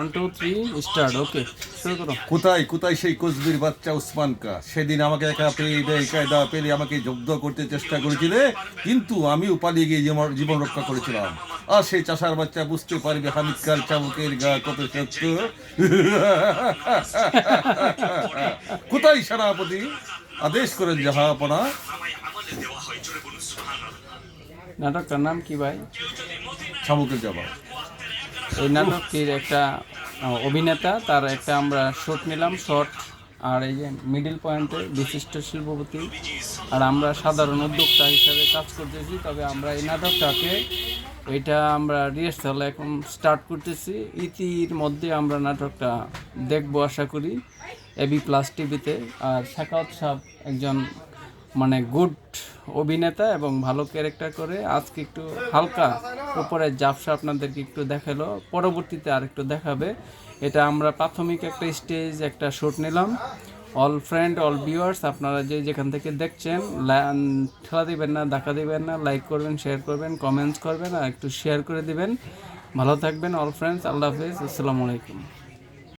1 2 3 start. ওকে, শুরু করো। কোথায় কোথায় সেই কোচবির বাচ্চা উসমান কা? সেদিন আমাকে একা পেয়ে বেকায়দা পেলে আমাকে জব্দ করতে চেষ্টা করেছিলে, কিন্তু আমিও পালিয়ে গিয়ে জীবন রক্ষা করেছিলাম। আর সেই চাষার বাচ্চা বুঝতে পারবে হামিদ খান চাবুকের গা কত সত্য। কোথায় সেনাপতি? আদেশ করেন জাহাপনা। নাটকটার নাম কি ভাই? চাবুকের জবাব। এই নাটকটির একটা অভিনেতা, তার একটা আমরা শর্ট নিলাম, শর্ট। আর এই যে মিডিল পয়েন্টে বিশিষ্ট শিল্পপতি, আর আমরা সাধারণ উদ্যোক্তা হিসাবে কাজ করতেছি। তবে আমরা এই নাটকটাকে আমরা রিহার্সাল এখন স্টার্ট করতেছি। ইতির মধ্যে আমরা নাটকটা দেখবো আশা করি এবি প্লাস টিভিতে। আর শাকাওয়াত সাহেব একজন মানে গুড অভিনেতা এবং ভালো ক্যারেক্টার করে। আজকে একটু হালকা উপরে জাপসা আপনাদেরকে একটু দেখালো, পরবর্তীতে আর একটু দেখাবে। এটা আমরা প্রাথমিক একটা স্টেজ, একটা শ্যুট নিলাম। অল ফ্রেন্ড, অল ভিউয়ার্স, আপনারা যে যেখান থেকে দেখছেন, ঠেলা দিবেন না, ধাক্কা দিবেন না, লাইক করবেন, শেয়ার করবেন, কমেন্টস করবেন, আর একটু শেয়ার করে দিবেন। ভালো থাকবেন অল ফ্রেন্ডস। আল্লাহ হাফিজ, আসসালামু আলাইকুম।